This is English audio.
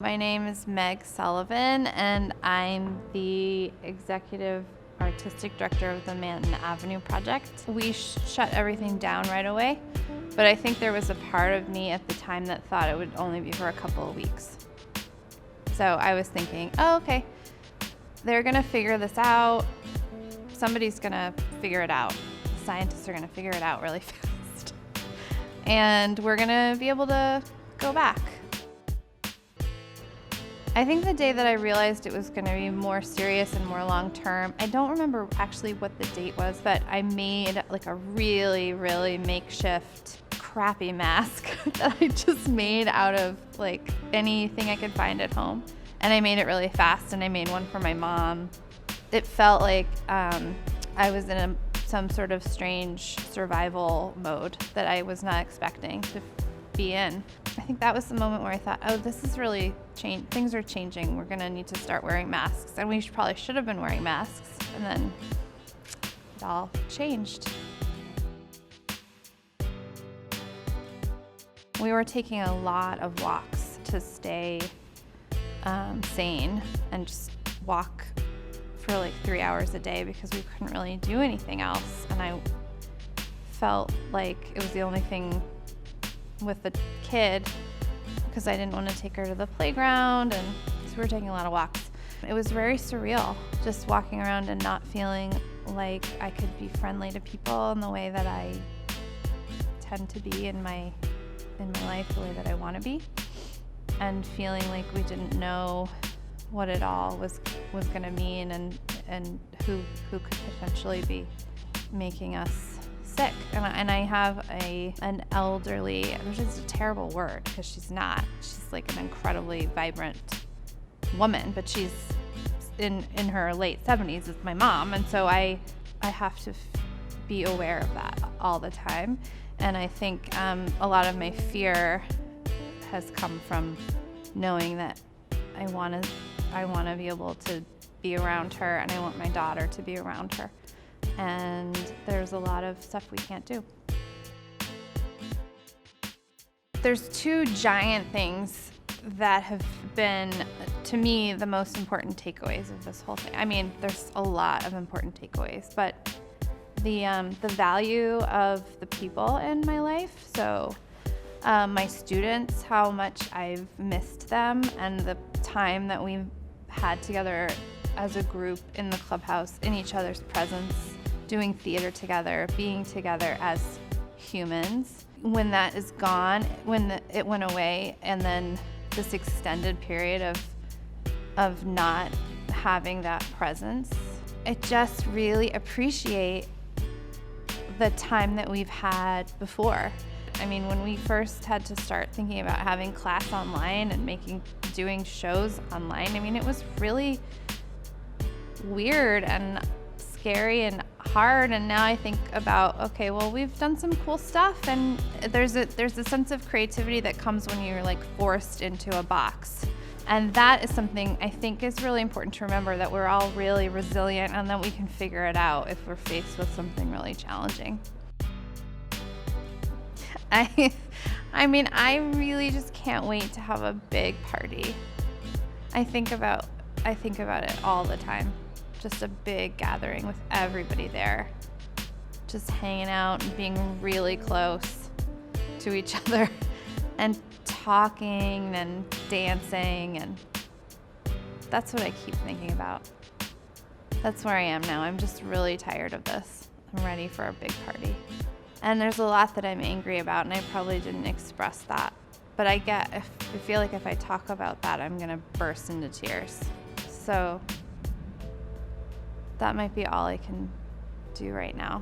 My name is Meg Sullivan, and I'm the executive artistic director of the Manton Avenue project. We shut everything down right away, but I think there was a part of me at the time that thought it would only be for a couple of weeks. So I was thinking, oh, okay, they're gonna figure this out. Somebody's gonna figure it out. Scientists are gonna figure it out really fast. And we're gonna be able to go back. I think the day that I realized it was going to be more serious and more long-term, I don't remember actually what the date was, but I made like a really, really makeshift crappy mask that I just made out of like anything I could find at home. And I made it really fast, and I made one for my mom. It felt like I was in some sort of strange survival mode that I was not expecting to be in. I think that was the moment where I thought, oh, this is really things are changing. We're gonna need to start wearing masks, and we probably should have been wearing masks, and then it all changed. We were taking a lot of walks to stay sane and just walk for like 3 hours a day because we couldn't really do anything else, and I felt like it was the only thing with the kid because I didn't want to take her to the playground, and so we were taking a lot of walks. It was very surreal just walking around and not feeling like I could be friendly to people in the way that I tend to be in my life, the way that I want to be, and feeling like we didn't know what it all was going to mean and who could potentially be making us sick. And I have an elderly, which is a terrible word because she's not. She's like an incredibly vibrant woman, but she's in her late 70s. It's my mom, and so I have to be aware of that all the time. And I think a lot of my fear has come from knowing that I want to be able to be around her, and I want my daughter to be around her. And there's a lot of stuff we can't do. There's two giant things that have been, to me, the most important takeaways of this whole thing. I mean, there's a lot of important takeaways, but the value of the people in my life. So my students, how much I've missed them, and the time that we've had together as a group in the clubhouse, in each other's presence, doing theater together, being together as humans. When that is gone, when it went away, and then this extended period of not having that presence, I just really appreciate the time that we've had before. I mean, when we first had to start thinking about having class online and doing shows online, I mean, it was really weird and scary and hard. And now I think about, okay, well, we've done some cool stuff, and there's a sense of creativity that comes when you're like forced into a box. And that is something I think is really important to remember, that we're all really resilient and that we can figure it out if we're faced with something really challenging. I mean, I really just can't wait to have a big party. I think about it all the time. Just a big gathering with everybody there, just hanging out and being really close to each other and talking and dancing, and that's what I keep thinking about. That's where I am now. I'm just really tired of this. I'm ready for a big party. And there's a lot that I'm angry about, and I probably didn't express that. But I feel like if I talk about that, I'm gonna burst into tears. So that might be all I can do right now.